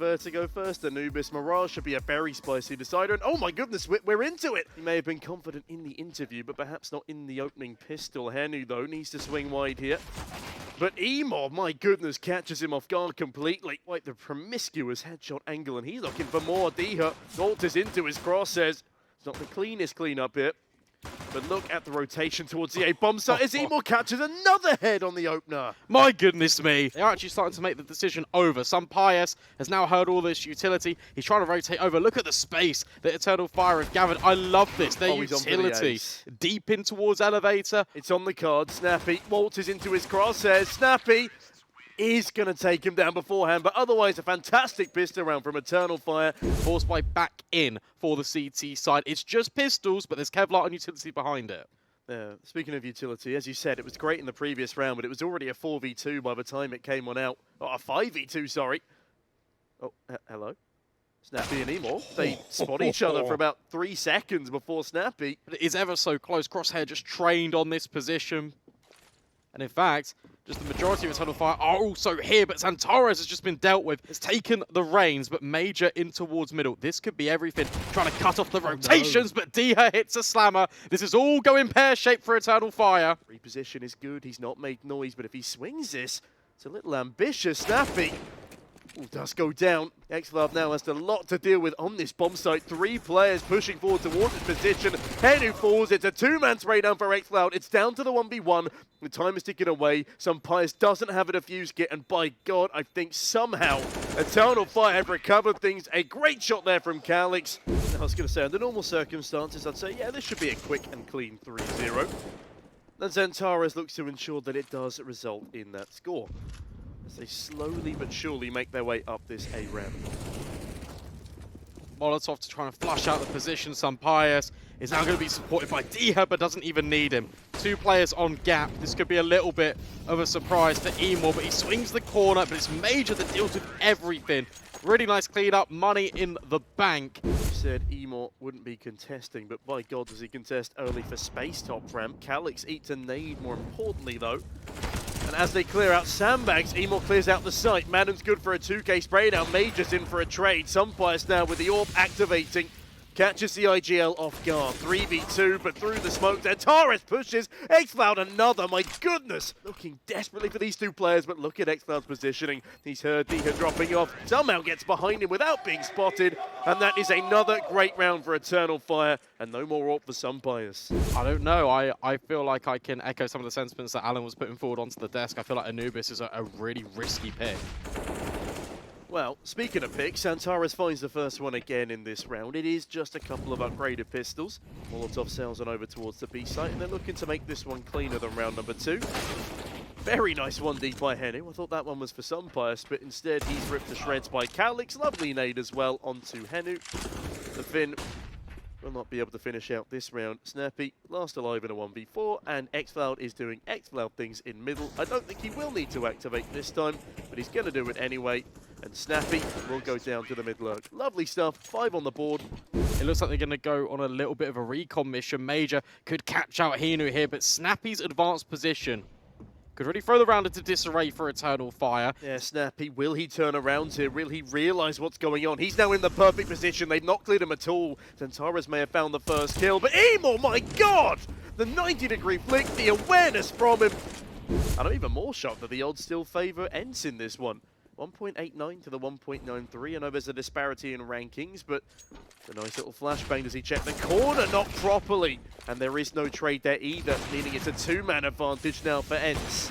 Vertigo first. Anubis Mirage should be a very spicy decider. And oh my goodness, we're into it! He may have been confident in the interview, but perhaps not in the opening pistol. Henu, though, needs to swing wide here. But Emo, my goodness, catches him off guard completely. Quite the promiscuous headshot angle, and he's looking for more. Diha alters into his crosshairs. It's not the cleanest cleanup here. But look at the rotation towards the A bomb site as Emo catches another head on the opener. My goodness me. They're actually starting to make the decision over. XANTARES has now heard all this utility. He's trying to rotate over. Look at the space that Eternal Fire have gathered. I love this. Their utility. Deep in towards elevator. It's on the card. Snappy waltzes into his crosshairs. Snappy is going to take him down beforehand, but otherwise a fantastic pistol round from Eternal Fire. Forced by back in for the CT side. It's just pistols, but there's Kevlar and utility behind it. Speaking of utility, as you said, it was great in the previous round, but it was already a 4v2 by the time it came on out. Oh, a 5v2, sorry. Oh, hello. Snappy and Emo, they spot each other for about 3 seconds before Snappy. But it is ever so close. Crosshair just trained on this position. And in fact, just the majority of Eternal Fire are also here, but XANTARES has just been dealt with. It's taken the reins, but Major in towards middle. This could be everything. Trying to cut off the rotations, but Diha hits a slammer. This is all going pear-shaped for Eternal Fire. Reposition is good. He's not made noise, but if he swings this, it's a little ambitious. Snappy does go down. XLab now has a lot to deal with on this bomb site. 3 players pushing forward towards his position. Henu falls. It's a 2-man spray down for XLab. It's down to the 1v1. The time is ticking away. XANTARES doesn't have a defuse kit, and by God, I think somehow Eternal Fire have recovered things. A great shot there from Calix. I was going to say, under normal circumstances, I'd say, yeah, this should be a quick and clean 3-0. Then XANTARES looks to ensure that it does result in that score, as they slowly but surely make their way up this A ramp. Molotov to try and flush out the position. XANTARES is now going to be supported by Diha, but doesn't even need him. 2 players on gap. This could be a little bit of a surprise for Emo, but he swings the corner, but it's Major that deals with everything. Really nice clean up, money in the bank. You said Emo wouldn't be contesting, but by God does he contest early for space top ramp. Calix eats a nade, more importantly though. And as they clear out sandbags, Emo clears out the site. Madden's good for a 2K spray now. Major's in for a trade. XANTARES now with the orb activating. Catches the IGL off guard. 3v2, but through the smoke, XANTARES pushes. XCloud another, my goodness. Looking desperately for these 2 players, but look at XCloud's positioning. He's heard Diha dropping off. Somehow gets behind him without being spotted. And that is another great round for Eternal Fire. And no more AWP for XANTARES. I don't know. I feel like I can echo some of the sentiments that Alan was putting forward onto the desk. I feel like Anubis is a really risky pick. Well, speaking of picks, XANTARES finds the first one again in this round. It is just a couple of upgraded pistols. Molotov sails on over towards the B site, and they're looking to make this one cleaner than round number 2. Very nice 1D by Henu. I thought that one was for XANTARES, but instead he's ripped to shreds by Calix. Lovely nade as well onto Henu. The Finn will not be able to finish out this round. Snappy, last alive in a 1v4, and XCloud is doing XCloud things in middle. I don't think he will need to activate this time, but he's going to do it anyway. And Snappy will go down to the mid lurk. Lovely stuff, 5 on the board. It looks like they're going to go on a little bit of a recon mission. Major could catch out Henu here, but Snappy's advanced position could really throw the round into disarray for Eternal Fire. Yeah, Snappy, will he turn around here? Will he realise what's going on? He's now in the perfect position. They've not cleared him at all. XANTARES may have found the first kill, but Emo, my God! The 90-degree flick, the awareness from him. And I'm even more shocked that the odds still favour ENCE in this one. 1.89 to the 1.93. I know there's a disparity in rankings, but a nice little flashbang. Does he check the corner? Not properly. And there is no trade there either, meaning it's a 2-man advantage now for ENCE.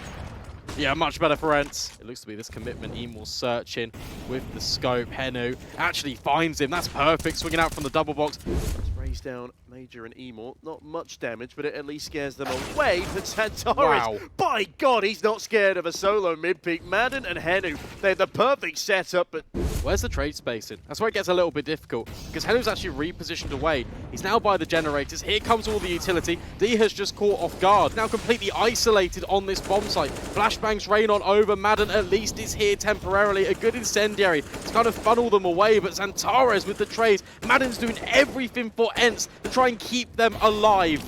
Yeah, much better for ENCE. It looks to be this commitment. Emo searching with the scope. Henu actually finds him. That's perfect. Swinging out from the double box. Let's raise down Major and Emo. Not much damage, but it at least scares them away. But XANTARES, wow. By God, he's not scared of a solo mid-peak. Madden and Henu, they're the perfect setup, but where's the trade spacing? That's where it gets a little bit difficult, because Henu's actually repositioned away. He's now by the generators. Here comes all the utility. D has just caught off guard. Now completely isolated on this bomb site. Flashbangs rain on over. Madden at least is here temporarily. A good incendiary to kind of funnel them away, but XANTARES with the trades. Madden's doing everything for ENCE to try and keep them alive.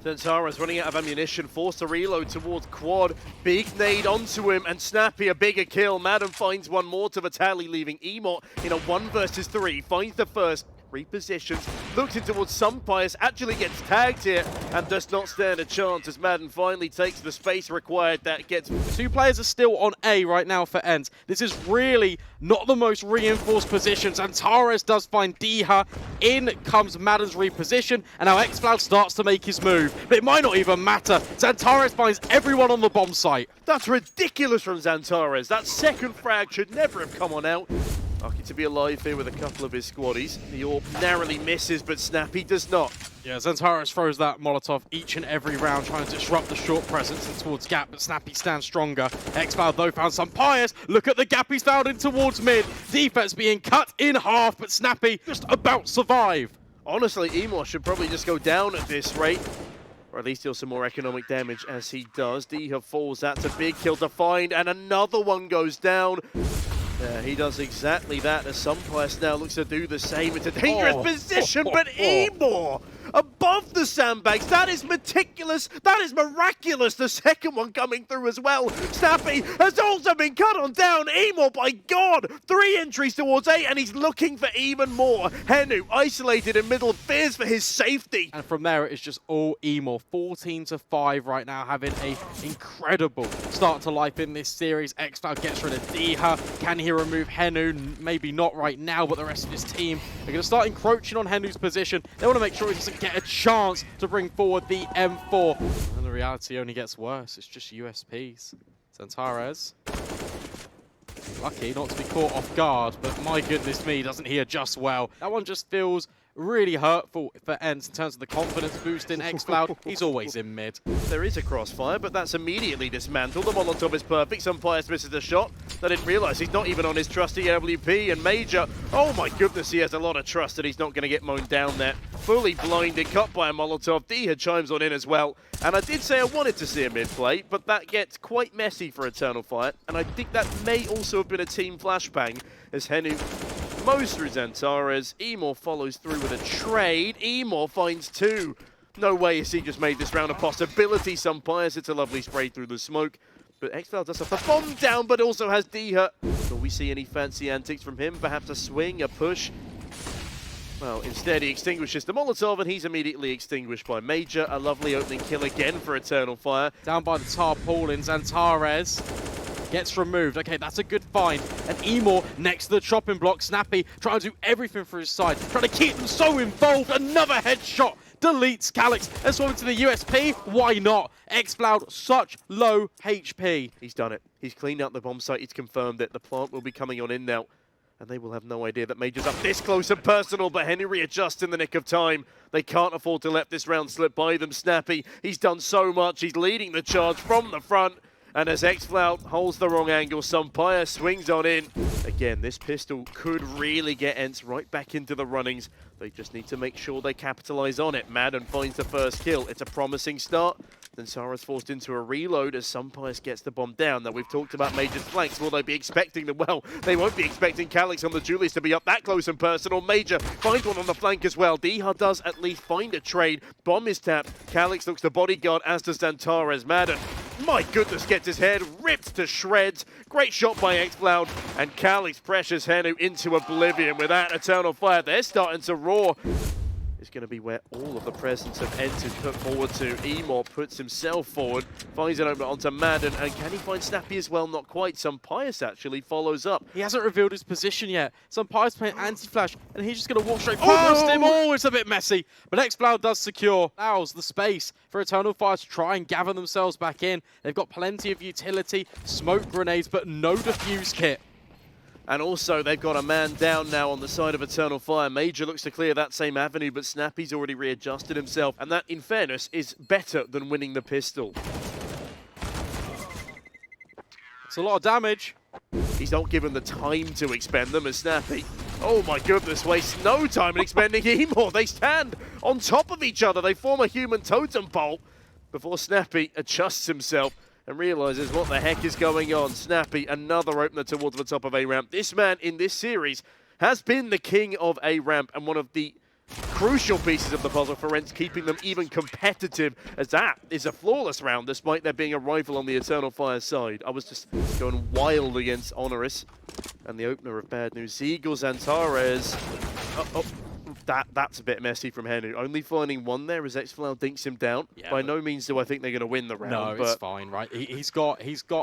XANTARES running out of ammunition, forced to reload towards Quad. Big nade onto him, and Snappy a bigger kill. Madden finds one more to Vitali, leaving Emot in a 1 versus 3. Finds the first, repositions, looks in towards Sunpius, actually gets tagged here, and does not stand a chance as Madden finally takes the space required. That gets... 2 players are still on A right now for ENCE. This is really not the most reinforced positions. XANTARES does find Diha. In comes Madden's reposition, and now xCloud starts to make his move. But it might not even matter. XANTARES finds everyone on the bomb site. That's ridiculous from XANTARES. That second frag should never have come on out. Lucky to be alive here with a couple of his squaddies. The AWP narrowly misses, but Snappy does not. Yeah, XANTARES throws that Molotov each and every round, trying to disrupt the short presence in towards Gap, but Snappy stands stronger. xCloud, though, found some Pius. Look at the gap he's found in towards mid. Defense being cut in half, but Snappy just about survive. Honestly, Emot should probably just go down at this rate, or at least deal some more economic damage as he does. Diha falls, that's a big kill to find, and another one goes down. Yeah, he does exactly that as Sunpius now looks to do the same. It's a dangerous position, but Emot above the sandbags. That is meticulous. That is miraculous. The second one coming through as well. Snappy has also been cut on down. Emot, by God, 3 entries towards A, and he's looking for even more. Henu isolated in middle, fears for his safety. And from there, it's just all Emot. 14-5 right now, having a incredible start to life in this series. xCloud gets rid of Diha. Can he remove Henu? Maybe not right now, but the rest of his team are going to start encroaching on Henu's position. They want to make sure he doesn't get a chance to bring forward the M4. And the reality only gets worse. It's just USPs. XANTARES. Lucky not to be caught off guard, but my goodness me, doesn't he adjust well. That one just feels really hurtful for ENCE in terms of the confidence boost in xCloud. He's always in mid. There is a crossfire, but that's immediately dismantled. The Molotov is perfect. Sunpius misses a shot. They didn't realize he's not even on his trusty WP, and Major, oh my goodness, he has a lot of trust that he's not going to get mown down there. Fully blinded, cut by a Molotov. Diha chimes on in as well. And I did say I wanted to see a mid-play, but that gets quite messy for Eternal Fire, and I think that may also have been a team flashbang as Henu MOUZ through XANTARES. Emot follows through with a trade. Emot finds 2. No way has he just made this round a possibility. Sunpius, it's a lovely spray through the smoke. But xCloud does have the bomb down, but also has Diha. Will we see any fancy antics from him? Perhaps a swing, a push? Well, instead he extinguishes the Molotov, and he's immediately extinguished by Major. A lovely opening kill again for Eternal Fire. Down by the tarpaulin, XANTARES gets removed. Okay, that's a good find. And Emot next to the chopping block. Snappy trying to do everything for his side, trying to keep them so involved. Another headshot deletes Calyx. Let's swim into the USP. Why not? xCloud, such low HP. He's done it. He's cleaned out the bomb site. He's confirmed it. The plant will be coming on in now, and they will have no idea that Major's up this close and personal, but Henry readjusts in the nick of time. They can't afford to let this round slip by them. Snappy, he's done so much. He's leading the charge from the front. And as xCloud holds the wrong angle, Sunpius swings on in. Again, this pistol could really get ENCE right back into the runnings. They just need to make sure they capitalize on it. Madden finds the first kill. It's a promising start. Then Sarah's forced into a reload as Sunpius gets the bomb down. Now, we've talked about Major's flanks. Will they be expecting them? Well, they won't be expecting Calyx on the Julius to be up that close and personal. Major finds one on the flank as well. Diha does at least find a trade. Bomb is tapped. Calyx looks to bodyguard, as does XANTARES. Madden, my goodness, gets his head ripped to shreds. Great shot by xCloud, and Calyx pressures Henu into oblivion. With that Eternal Fire, they're starting to roar. It's going to be where all of the presence of ENCE is put forward to. Emot puts himself forward, finds it over onto Madden, and can he find Snappy as well? Not quite. Sunpius actually follows up. He hasn't revealed his position yet. Sunpius playing anti-flash, and he's just going to walk straight past him. Oh, it's a bit messy, but xCloud does secure. Allows the space for Eternal Fire to try and gather themselves back in. They've got plenty of utility, smoke grenades, but no defuse kit. And also, they've got a man down now on the side of Eternal Fire. Major looks to clear that same avenue, but Snappy's already readjusted himself. And that, in fairness, is better than winning the pistol. It's a lot of damage. He's not given the time to expend them as Snappy, oh my goodness, wastes no time in expending Emot. They stand on top of each other. They form a human totem pole before Snappy adjusts himself and realizes what the heck is going on. Snappy, another opener towards the top of A-ramp. This man in this series has been the king of A-ramp and one of the crucial pieces of the puzzle for ENCE, keeping them even competitive, as that is a flawless round, despite there being a rival on the Eternal Fire side. I was just going wild against Honoris, and the opener of bad news. Eagles and XANTARES. That's a bit messy from Henu. Only finding one there as XFlow dinks him down. Yeah, By no means do I think they're going to win the round. No, but it's fine, right? He's got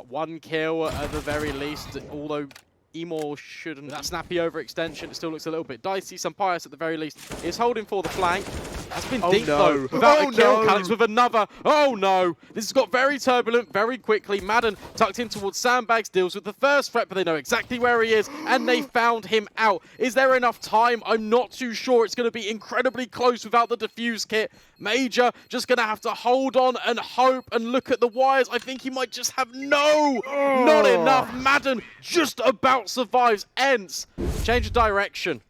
one kill at the very least, although Emor shouldn't. That snappy overextension, it still looks a little bit dicey. Pyjamas at the very least is holding for the flank. Has been deep though, without a kill. Calix with another. Oh no! This has got very turbulent very quickly. Madden tucked in towards sandbags, deals with the first threat, but they know exactly where he is, and they found him out. Is there enough time? I'm not too sure. It's going to be incredibly close without the defuse kit. Major just going to have to hold on and hope and look at the wires. I think he might just have not enough. Madden just about survives. ENCE change of direction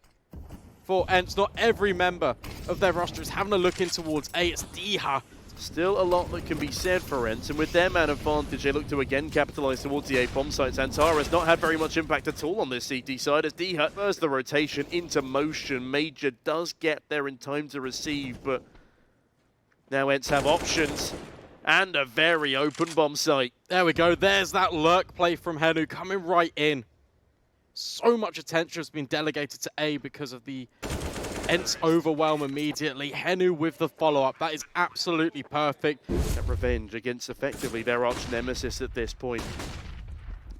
for ENCE. Not every member of their roster is having a look in towards A. It's Diha. Still a lot that can be said for ENCE, and with their man advantage, they look to again capitalize towards the A bomb site. XANTARES not had very much impact at all on this CT side as Diha spurs the rotation into motion. Major does get there in time to receive, but now ENCE have options and a very open bomb site. There we go. There's that lurk play from Henu coming right in. So much attention has been delegated to A because of the ENCE overwhelm immediately. Henu with the follow-up. That is absolutely perfect. That revenge against effectively their arch nemesis at this point.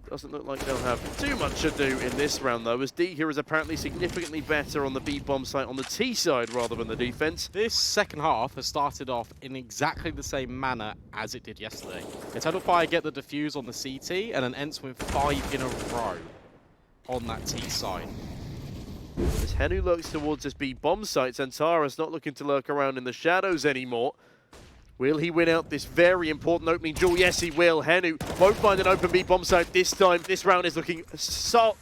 Doesn't look like they'll have too much to do in this round, though, as D here is apparently significantly better on the B bomb site on the T side rather than the defense. This second half has started off in exactly the same manner as it did yesterday. Eternal Fire get the defuse on the CT, and an ENCE with 5 in a row on that T side. As Henu lurks towards this B bomb site, XANTARES not looking to lurk around in the shadows anymore. Will he win out this very important opening duel? Yes, he will. Henu won't find an open B bomb site this time. This round is looking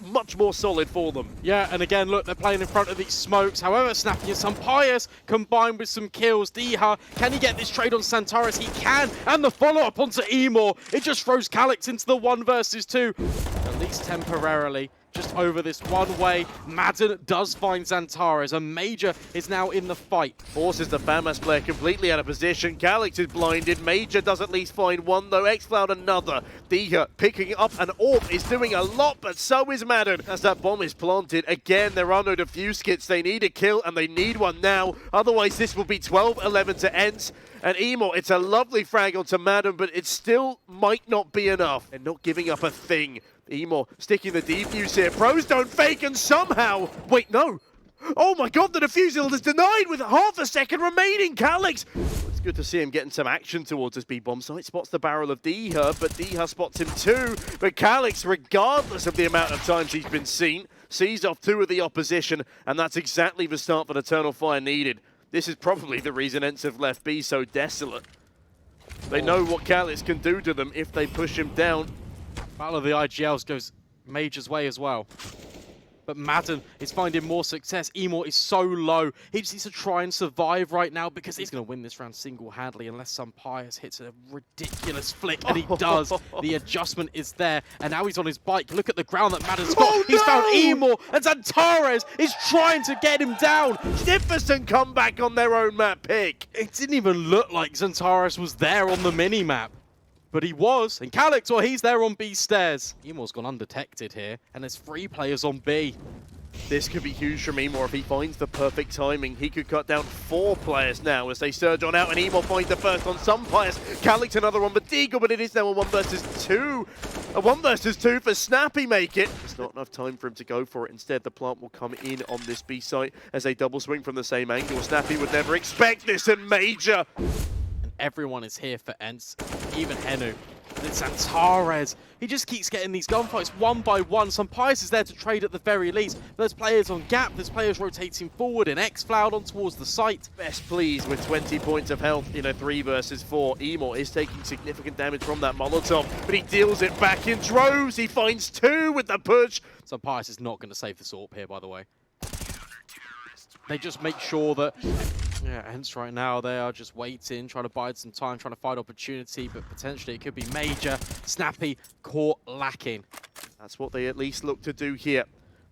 much more solid for them. Yeah, and again, look, they're playing in front of these smokes. However, snapping some Pyjamas combined with some kills. Diha, can he get this trade on XANTARES? He can, and the follow-up onto Emor. It just throws Calix into the 1 versus 2, at least temporarily. Just over this one way, Madden does find XANTARES, and Major is now in the fight. Forces the FAMAS player completely out of position. Calix is blinded. Major does at least find one, though. XCloud another. Diha picking up an AWP is doing a lot, but so is Madden. As that bomb is planted, again, there are no defuse kits. They need a kill, and they need one now. Otherwise, this will be 12-11 to ENCE. And Emor, it's a lovely frag onto Madden, but it still might not be enough. They're not giving up a thing. Emor sticking the defuse here. Pros don't fake, and somehow... Wait, no. Oh my god, the defusal is denied with half a second remaining. Calix. It's good to see him getting some action towards this B bomb site. Spots the barrel of Diha, but Diha spots him too. But Calix, regardless of the amount of times he's been seen, sees off 2 of the opposition, and that's exactly the start that Eternal Fire needed. This is probably the reason ENCE have left B so desolate. They know what Calix can do to them if they push him down. Battle of the IGLs goes Major's way as well. But Madden is finding more success. Emor is so low. He just needs to try and survive right now because he's going to win this round single-handedly unless some Pyjamas hits a ridiculous flick, and he does. The adjustment is there, and now he's on his bike. Look at the ground that Madden's got. Oh, he's found Emor, and XANTARES is trying to get him down. Magnificent comeback on their own map pick. It didn't even look like XANTARES was there on the mini-map. But he was, and Calix, well, he's there on B stairs. Emor's gone undetected here, and there's 3 players on B. This could be huge from Emor if he finds the perfect timing. He could cut down 4 players now as they surge on out, and Emor finds the first on some players. Calix another one, but Deagle, but it is now a 1 versus 2. A 1 versus 2 for Snappy make it. It's not enough time for him to go for it. Instead, the plant will come in on this B site as they double swing from the same angle. Snappy would never expect this, and Major. Everyone is here for ENCE, even Henu. And it's XANTARES. He just keeps getting these gunfights 1 by 1. Pyjamas is there to trade at the very least. There's players on gap, there's players rotating forward, and XFlow on towards the site. Best pleased with 20 points of health in a 3 versus 4. Emor is taking significant damage from that Molotov, but he deals it back in droves. He finds 2 with the push. Pyjamas is not going to save the AWP here, by the way. They just make sure that... Yeah, ENCE right now, they are just waiting, trying to bide some time, trying to find opportunity, but potentially it could be Major. Snappy caught lacking. That's what they at least look to do here.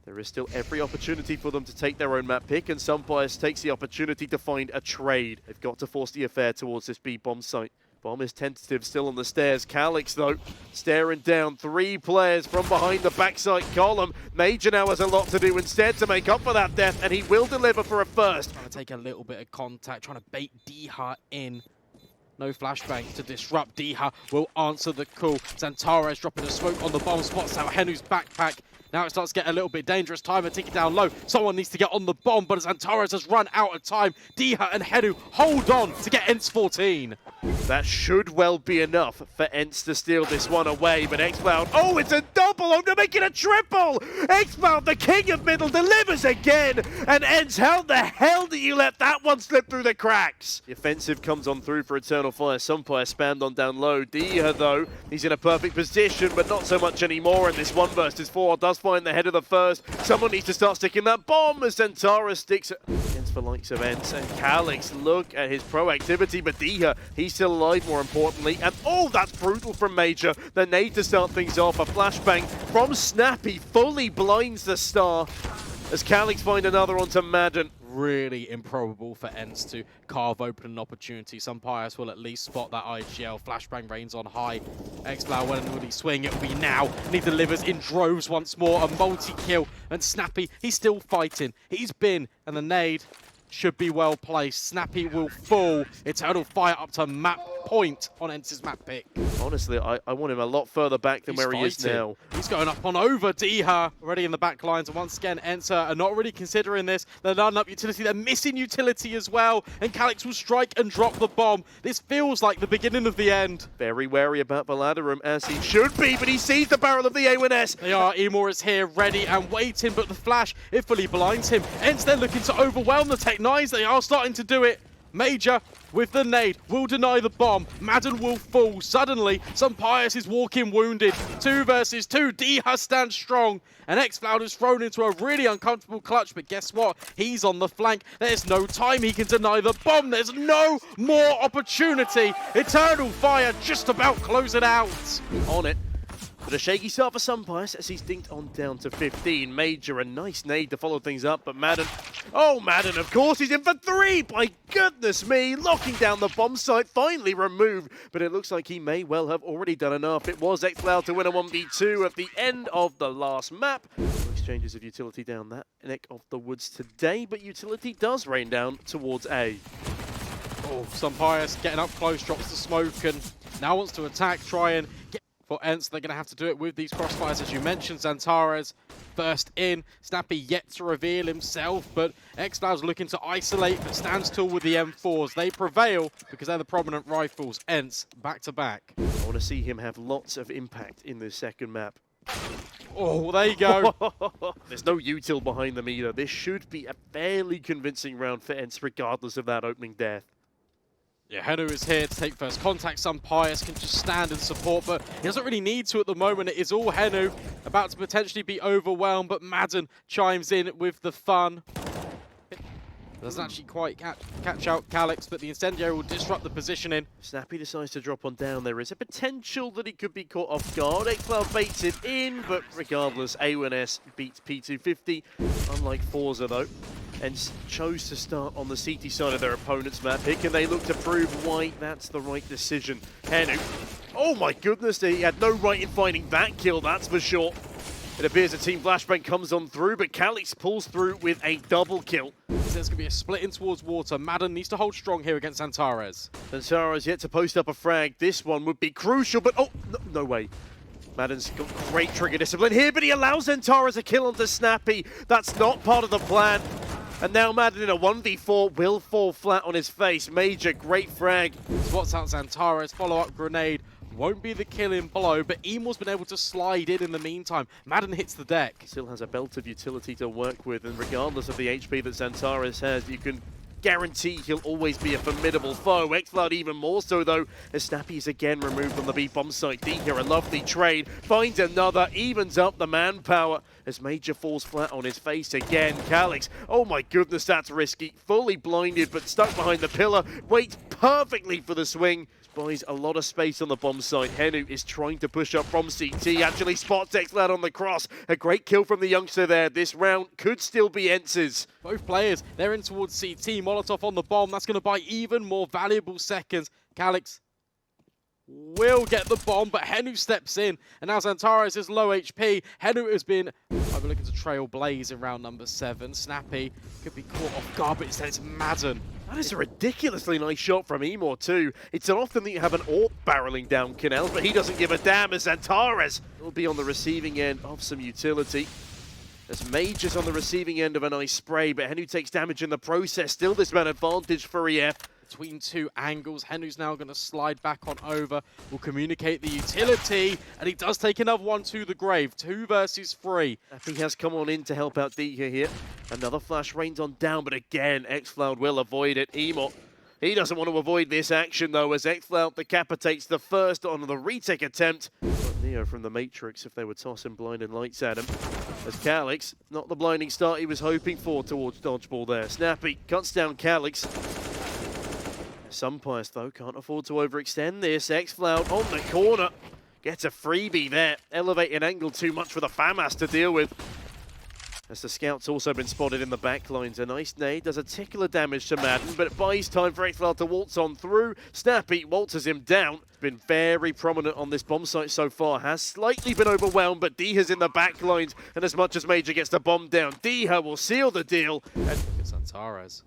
There is still every opportunity for them to take their own map pick, and Sunbias takes the opportunity to find a trade. They've got to force the affair towards this B bomb site. Bomb is tentative, still on the stairs. Calyx, though, staring down 3 players from behind the backside column. Major now has a lot to do instead to make up for that death, and he will deliver for a first. Trying to take a little bit of contact, trying to bait Diha in. No flashbang to disrupt. Diha will answer the call. XANTARES dropping a smoke on the bomb, spots out Henu's backpack. Now it starts to get a little bit dangerous. Timer ticking down low. Someone needs to get on the bomb, but as XANTARES has run out of time, Diha and Henu hold on to get ENCE 14. That should well be enough for ENCE to steal this one away, but XCloud, oh, it's a double! Oh, to make it a triple! XCloud, the king of middle, delivers again! And ENCE, how the hell did you let that one slip through the cracks? The offensive comes on through for Eternal Fire. Sunfire spammed on down low. Diha, though, he's in a perfect position, but not so much anymore, and this 1 versus 4 does find the head of the first. Someone needs to start sticking that bomb as XANTARES sticks it against the likes of ENCE. And Calyx, look at his proactivity, but Diha, he's still alive, more importantly. And oh, that's brutal from Major. The nade to start things off. A flashbang from Snappy fully blinds the star as Calyx find another onto Madden. Really improbable for ENCE to carve open an opportunity. Sunbias will at least spot that IGL. Flashbang reigns on high. XCloud, when will he swing? It will be now. And he delivers in droves once more. A multi-kill. And Snappy, he's still fighting. He's been, and the nade should be well placed. Snappy will fall. Eternal Fire up to map point on ENCE's map pick. Honestly, I want him a lot further back than where he is now. He's going up on over. Diha already in the back lines. And once again, ENCE are not really considering this. They're lining up utility. They're missing utility as well. And Calyx will strike and drop the bomb. This feels like the beginning of the end. Very wary about Valadarum, as he should be, but he sees the barrel of the A1S. They are. Emor is here, ready and waiting, but the flash, it fully blinds him. ENCE, they're looking to overwhelm the Tech-9s. They are starting to do it. Major with the nade will deny the bomb. Madden will fall. Suddenly, Sunbias is walking wounded. 2 versus 2. Diha stands strong. And XCloud is thrown into a really uncomfortable clutch. But guess what? He's on the flank. There's no time he can deny the bomb. There's no more opportunity. Eternal Fire just about close it out. On it. But a shaky start for Sunbias as he's dinked on down to 15. Major, a nice nade to follow things up, but Madden... Oh, Madden, of course, he's in for 3! By goodness me, locking down the bomb site, finally removed. But it looks like he may well have already done enough. It was XCloud to win a 1v2 at the end of the last map. No exchanges of utility down that neck of the woods today, but utility does rain down towards A. Oh, Sunbias getting up close, drops the smoke, and now wants to attack, try and get... For ENCE, they're going to have to do it with these crossfires, as you mentioned. XANTARES first in. Snappy yet to reveal himself, but XCloud's looking to isolate, but stands tall with the M4s. They prevail because they're the prominent rifles. ENCE, back to back. I want to see him have lots of impact in this second map. Oh, there you go. There's no util behind them either. This should be a fairly convincing round for ENCE, regardless of that opening death. Yeah, Henu is here to take first contact. Sunbias can just stand and support, but he doesn't really need to at the moment. It is all Henu, about to potentially be overwhelmed, but Madden chimes in with the fun. Doesn't actually quite catch out Calyx, but the Incendiary will disrupt the positioning. Snappy decides to drop on down. There is a potential that he could be caught off guard. XCloud baits it in, but regardless, A1S beats P250, unlike forZe though. And chose to start on the CT side of their opponent's map pick, and they look to prove why that's the right decision. Henu, oh my goodness, he had no right in finding that kill, that's for sure. It appears a team flashbang comes on through, but Calyx pulls through with a double kill. There's going to be a split in towards water. Madden needs to hold strong here against XANTARES. XANTARES yet to post up a frag. This one would be crucial, but oh, no way. Madden's got great trigger discipline here, but he allows XANTARES a kill onto Snappy. That's not part of the plan. And now Madden in a 1v4 will fall flat on his face. Major, great frag. Spots out XANTARES, follow-up grenade. Won't be the killing blow, but Emor's been able to slide in the meantime. Madden hits the deck. Still has a belt of utility to work with, and regardless of the HP that XANTARES has, you can guarantee he'll always be a formidable foe. XCloud even more so though, as Snappy is again removed from the B bomb site. Diha, a lovely trade, finds another, evens up the manpower as Major falls flat on his face again. Calyx, oh my goodness, that's risky. Fully blinded, but stuck behind the pillar, waits perfectly for the swing. buys a lot of space on the bomb site. Henu is trying to push up from CT, actually spots XLad on the cross. A great kill from the youngster there. This round could still be ENCE's. Both players, they're in towards CT. Molotov on the bomb. That's going to buy even more valuable seconds. Calix will get the bomb, but Henu steps in, and now XANTARES is low HP. Henu has been overlooking to trail Blaze in round number 7. Snappy could be caught off guard, but instead it's Madden. That is a ridiculously nice shot from Emor too. It's not often that you have an AWP barreling down canals, but he doesn't give a damn as XANTARES will be on the receiving end of some utility. As Major's on the receiving end of a nice spray, but Henu takes damage in the process. Still this man advantage for EF. Between two angles, Henu's now going to slide back on over, will communicate the utility, and he does take another one to the grave. 2 versus 3. He has come on in to help out Dignitas here. Another flash rains on down, but again, XCloud will avoid it. Emor, he doesn't want to avoid this action though, as XCloud decapitates the first on the retake attempt. But Neo from the Matrix, if they were tossing blinding lights at him. As Calix, not the blinding start he was hoping for towards dodgeball there. Snappy cuts down Calix. Sumpires, though, can't afford to overextend this. XCloud on the corner. Gets a freebie there. Elevating angle too much for the FAMAS to deal with. As the scout's also been spotted in the backlines. A nice nade does a tickle of damage to Madden, but it buys time for XCloud to waltz on through. Snappy waltzes him down. Been very prominent on this bomb site so far. Has slightly been overwhelmed, but Diha's in the backlines. And as much as Major gets the bomb down, Diha will seal the deal. And it's XANTARES.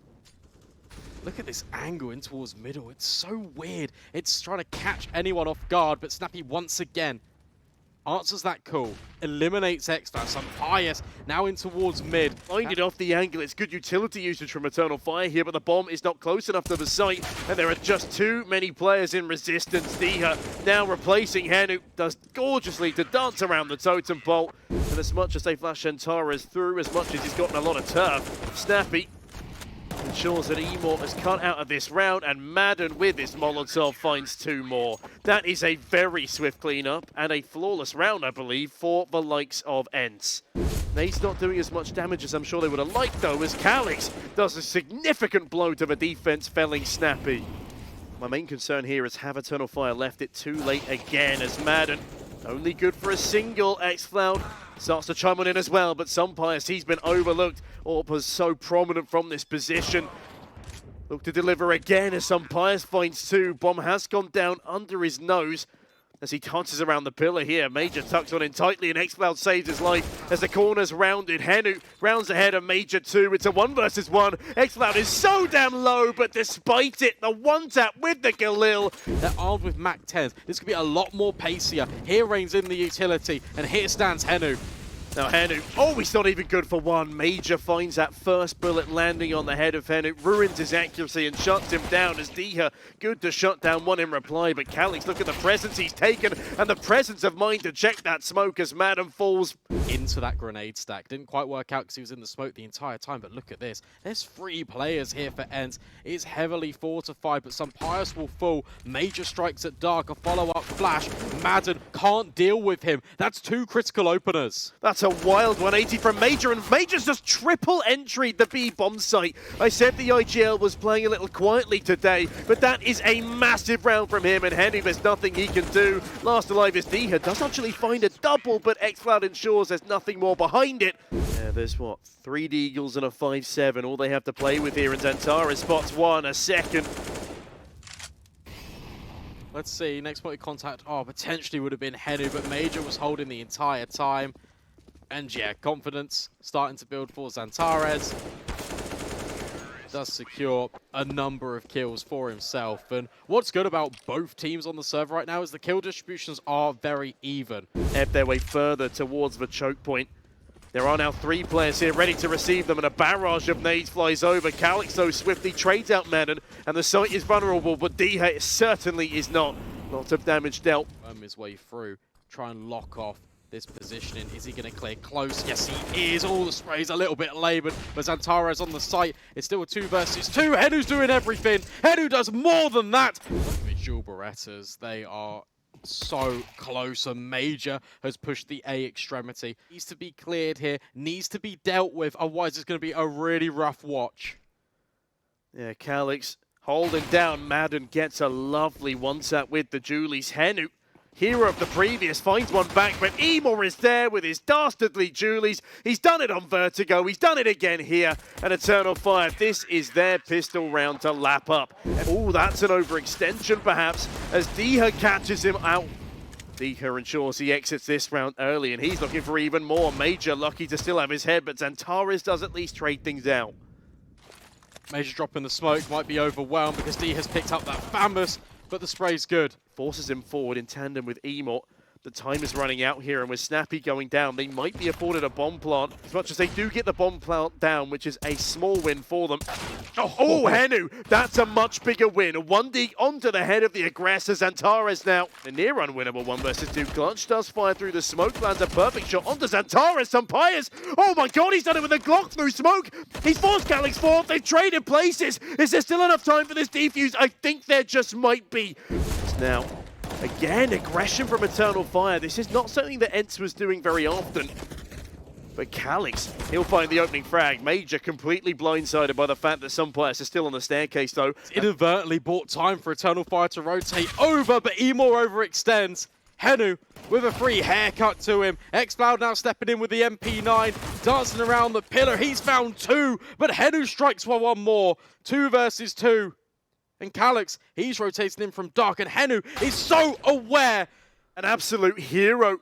Look at this angle in towards middle. It's so weird. It's trying to catch anyone off guard, but Snappy once again answers that call. Eliminates XCloud. Some bias now in towards mid. Finding off the angle. It's good utility usage from Eternal Fire here, but the bomb is not close enough to the site, and there are just too many players in resistance. Diha now replacing Henu. Does gorgeously to dance around the totem pole. And as much as they flash XANTARES through, as much as he's gotten a lot of turf, Snappy ensures that Emor has cut out of this round, and Madden with his Molotov finds 2 more. That is a very swift cleanup and a flawless round, I believe, for the likes of ENCE. Nate's not doing as much damage as I'm sure they would have liked, though, as Calix does a significant blow to the defense, felling Snappy. My main concern here is have Eternal Fire left it too late again, as Madden, only good for a single. XCloud starts to chime on in as well, but Sumpires, he's been overlooked. AWP was so prominent from this position. Look to deliver again as Sumpires finds 2. Bomb has gone down under his nose as he dances around the pillar here. Major tucks on in tightly, and XCloud saves his life as the corner's rounded. Henu rounds ahead of Major 2. It's a 1 versus 1. XCloud is so damn low, but despite it, the one tap with the Galil. They're armed with Mac 10s. This could be a lot more pacier. Here reigns in the utility, and here stands Henu. Now Henu, oh, he's not even good for 1. Major finds that first bullet landing on the head of Henu, ruins his accuracy and shuts him down as Diha, good to shut down 1 in reply, but Calix, look at the presence he's taken and the presence of mind to check that smoke as Madden falls into that grenade stack. Didn't quite work out because he was in the smoke the entire time, but look at this. There's 3 players here for ENCE. It is heavily fortified, but Sumpires will fall. Major strikes at dark, a follow-up flash. Madden can't deal with him. That's 2 critical openers. That's a wild 180 from Major, and Major's just triple entried the B bomb site. I said the IGL was playing a little quietly today, but that is a massive round from him, and Henny, there's nothing he can do. Last alive is Diha, does actually find a double, but XCloud ensures there's nothing more behind it. Yeah, there's what, 3 Deagles and a 5-7, all they have to play with here, and XANTARES spots 1, a second. Let's see, next point of contact, potentially would have been Henu, but Major was holding the entire time. And yeah, confidence starting to build for XANTARES. Does secure a number of kills for himself. And what's good about both teams on the server right now is the kill distributions are very even. Ebb their way further towards the choke point. There are now 3 players here ready to receive them, and a barrage of nades flies over. Calix, though, swiftly trades out Madden, and the site is vulnerable, but Diha certainly is not. Lots of damage dealt. His way through, try and lock off this positioning. Is he going to clear close? Yes, he is. All the sprays a little bit laboured, but XANTARES on the site. It's still a 2 versus 2. Henu's doing everything. Henu does more than that. Visual Berettas, they are so close. A Major has pushed the A extremity. Needs to be cleared here. Needs to be dealt with. Otherwise, it's going to be a really rough watch. Yeah, Calix Holding down, Madden gets a lovely one-tap with the Julies. Henu, hero of the previous, finds one back, but Emor is there with his dastardly Julies. He's done it on Vertigo, he's done it again here, and Eternal Fire. This is their pistol round to lap up. Oh, that's an overextension perhaps, as Diha catches him out. Diha ensures he exits this round early, and he's looking for even more. Major lucky to still have his head, but XANTARES does at least trade things out. Major drop in the smoke, might be overwhelmed because D has picked up that famous, but the spray's good. Forces him forward in tandem with Emor. The time is running out here, and with Snappy going down, they might be afforded a bomb plant, as much as they do get the bomb plant down, which is a small win for them. Oh, Henu, that's a much bigger win. 1D onto the head of the aggressor. XANTARES now a near unwinnable 1 versus 2 clutch. Does fire through the smoke, lands a perfect shot onto XANTARES. Some Pyjamas. Oh my god, he's done it with a Glock through smoke. He's forced Calyx forward. They've traded places. Is there still enough time for this defuse? I think there just might be. It's now. Again, aggression from Eternal Fire. This is not something that ENCE was doing very often. But Calyx, he'll find the opening frag. Major completely blindsided by the fact that some players are still on the staircase, though. It's inadvertently bought time for Eternal Fire to rotate over, but Emor overextends. Henu with a free haircut to him. XCloud now stepping in with the MP9, dancing around the pillar. He's found 2, but Henu strikes for 1 more. 2 versus 2. And Calyx, he's rotating in from dark, and Henu is so aware. An absolute hero.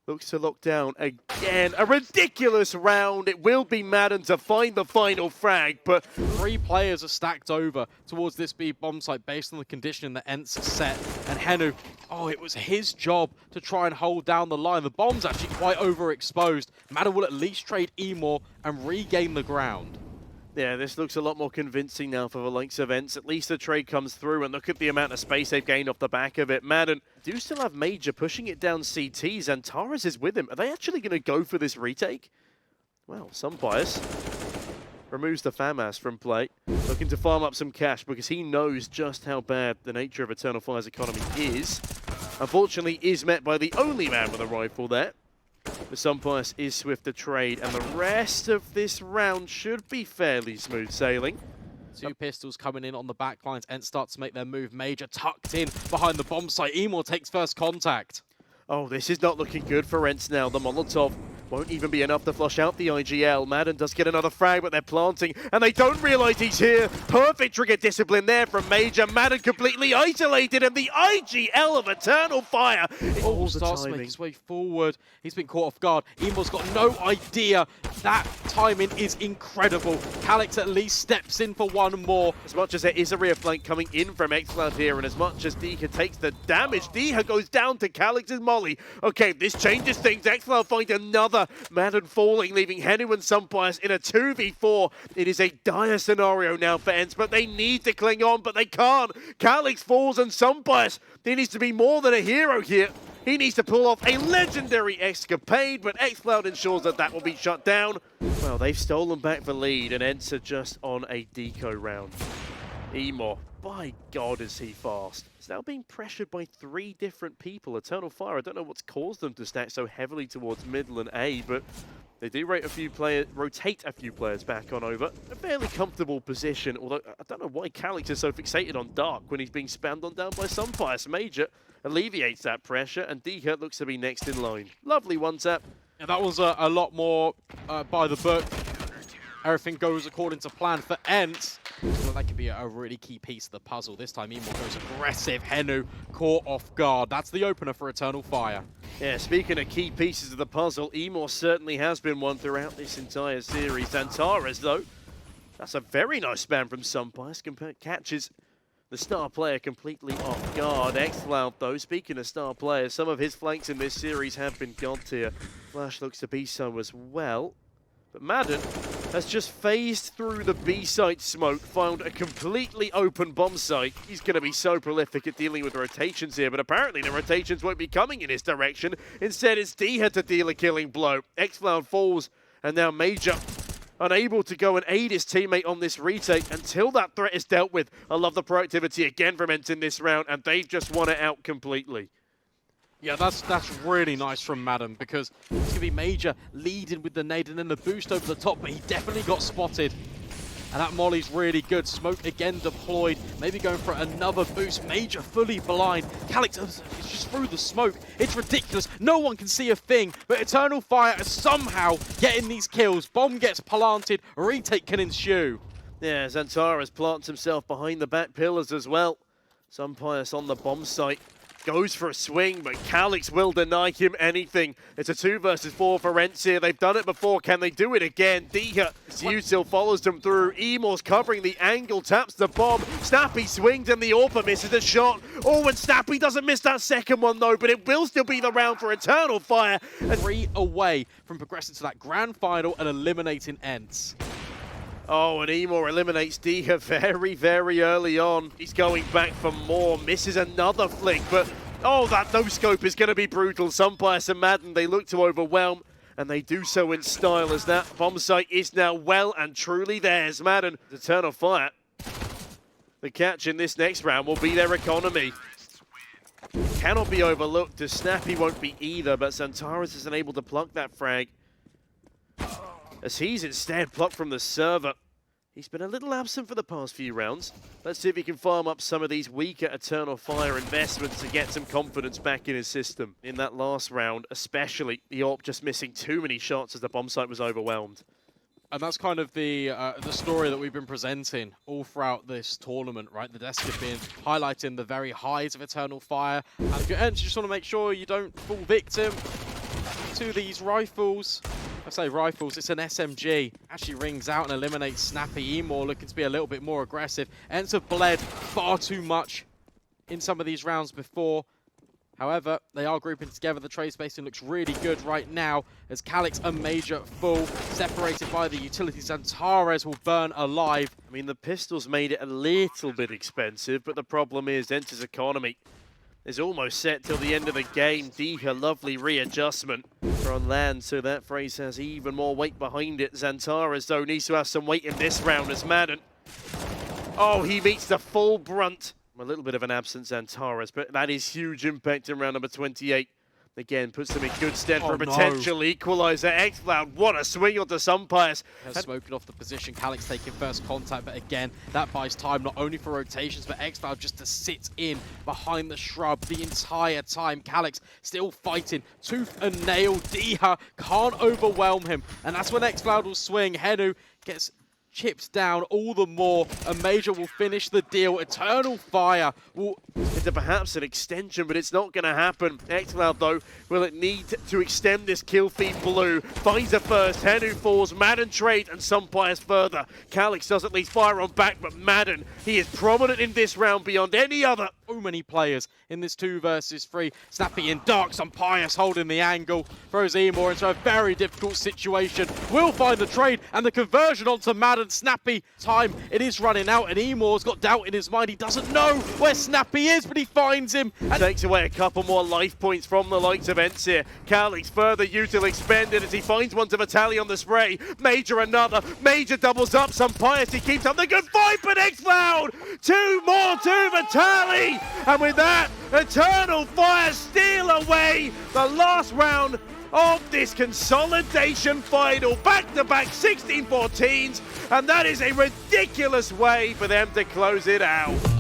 Looks to lock down again. A ridiculous round. It will be Madden to find the final frag, but 3 players are stacked over towards this B bomb site based on the conditioning that ENCE has set. And Henu, oh, it was his job to try and hold down the line. The bomb's actually quite overexposed. Madden will at least trade Emor and regain the ground. Yeah, this looks a lot more convincing now for the likes of ENCE. At least the trade comes through, and look at the amount of space they've gained off the back of it. Madden do still have Major pushing it down CT. XANTARES is with him. Are they actually going to go for this retake? Well, some bias. Removes the FAMAS from play. Looking to farm up some cash because he knows just how bad the nature of Eternal Fire's economy is. Unfortunately, is met by the only man with a rifle there. The Sunpius is swift to trade, and the rest of this round should be fairly smooth sailing. 2 pistols coming in on the back lines. ENCE starts to make their move. Major tucked in behind the bomb site. Emor takes first contact. Oh, this is not looking good for ENCE now. The Molotov won't even be enough to flush out the IGL. Madden does get another frag, but they're planting, and they don't realize he's here. Perfect trigger discipline there from Major. Madden completely isolated, and the IGL of Eternal Fire. Oh, starts to make his way forward. He's been caught off guard. Emor's got no idea. That timing is incredible. Calyx at least steps in for 1 more. As much as there is a rear flank coming in from XCloud here, and as much as Diha takes the damage, Diha goes down to Calyx's molly. Okay, this changes things. XCloud find another. Madden falling, leaving Henu and Sunpius in a 2v4. It is a dire scenario now for ENCE, but they need to cling on, but they can't. Calyx falls, and Sunpius, he needs to be more than a hero here. He needs to pull off a legendary escapade, but XCloud ensures that that will be shut down. Well, they've stolen back the lead, and ENCE are just on a deco round. Emor, by God, is he fast. He's now being pressured by 3 different people. Eternal Fire, I don't know what's caused them to stack so heavily towards middle and A, but they do rotate a few players back on over. A fairly comfortable position, although I don't know why Calyx is so fixated on Dark when he's being spammed on down by Sunpius. Major alleviates that pressure, and Diha looks to be next in line. Lovely one-tap. Yeah, that was a lot more by the book. Everything goes according to plan for ENCE. So that could be a really key piece of the puzzle. This time, Emor goes aggressive. Henu caught off guard. That's the opener for Eternal Fire. Yeah, speaking of key pieces of the puzzle, Emor certainly has been one throughout this entire series. XANTARES, though, that's a very nice spam from Sunpius. Catches the star player completely off guard. XCloud, though, speaking of star players, some of his flanks in this series have been god tier. Flash looks to be so as well. But Madden has just phased through the B site smoke, found a completely open bomb site. He's going to be so prolific at dealing with rotations here, but apparently the rotations won't be coming in his direction. Instead, it's Diha to deal a killing blow. XCloud falls, and now Major unable to go and aid his teammate on this retake until that threat is dealt with. I love the proactivity again from ENCE in this round, and they've just won it out completely. Yeah, that's really nice from Madden, because it's going to be Major leading with the nade and then the boost over the top, but he definitely got spotted. And that molly's really good. Smoke again deployed. Maybe going for another boost. Major fully blind. Calix is just through the smoke. It's ridiculous. No one can see a thing. But Eternal Fire is somehow getting these kills. Bomb gets planted. Retake can ensue. Yeah, XANTARES plants himself behind the back pillars as well. Sunpius on the bomb site. Goes for a swing, but Calix will deny him anything. It's a 2 versus 4 for ENCE here. They've done it before. Can they do it again? ZywOo follows them through. Emor's covering the angle, taps the bomb. Snappy swings and the AWPer misses the shot. Oh, and Snappy doesn't miss that second one though, but it will still be the round for Eternal Fire. 3 away from progressing to that grand final and eliminating ENCE. Oh, and Emor eliminates Diha very, very early on. He's going back for more, misses another flick, but oh, that no-scope is going to be brutal. Sunpius and Madden, they look to overwhelm, and they do so in style as that bomb site is now well and truly theirs. Madden, Eternal Fire. The catch in this next round will be their economy. Cannot be overlooked, as Snappy won't be either, but XANTARES isn't able to pluck that frag, as he's instead plucked from the server. He's been a little absent for the past few rounds. Let's see if he can farm up some of these weaker Eternal Fire investments to get some confidence back in his system. In that last round, especially, the AWP just missing too many shots as the bomb site was overwhelmed. And that's kind of the story that we've been presenting all throughout this tournament, right? The desk has been highlighting the very highs of Eternal Fire. And if you're ENCE, you just want to make sure you don't fall victim to these rifles. I say rifles, it's an SMG. Actually rings out and eliminates Snappy. Emor looking to be a little bit more aggressive. ENCE have bled far too much in some of these rounds before. However, they are grouping together. The trade spacing looks really good right now as Calix a major full, separated by the utility. XANTARES will burn alive. I mean, the pistols made it a little bit expensive, but the problem is ENCE's economy is almost set till the end of the game. Diha, lovely readjustment on land, so that phrase has even more weight behind it. XANTARES, though, needs to have some weight in this round as Madden. Oh, he meets the full brunt. A little bit of an absence, XANTARES, but that is huge impact in round number 28. Again, puts them in good stead for a potential equalizer. XCloud, what a swing onto Sunpius. Has spoken off the position. Calix taking first contact, but again, that buys time not only for rotations, but XCloud just to sit in behind the shrub the entire time. Calix still fighting tooth and nail. Diha can't overwhelm him, and that's when XCloud will swing. Henu gets chips down all the more. A Major will finish the deal. Eternal Fire will into perhaps an extension, but it's not going to happen. XCloud, though, will it need to extend this kill feed blue. FaZe first, Henu falls, Madden trade, and Sunpius further. Calix does at least fire on back, but Madden, he is prominent in this round beyond any other. So many players in this 2 versus 3. Snappy in dark, Sunpius holding the angle. Throws Emor into a very difficult situation. Will find the trade and the conversion onto Madden. Snappy, time, it is running out, and Emor's got doubt in his mind. He doesn't know where Snappy is, but he finds him. And takes away a couple more life points from the likes of ENCE here. Calix further util expended as he finds one to Vitaly on the spray. Major another. Major doubles up. Sunpius, he keeps up the good fight, but XCloud! 2 more to Vitaly! And with that, Eternal Fire steal away the last round of this consolidation final. Back-to-back 16-14s, and that is a ridiculous way for them to close it out.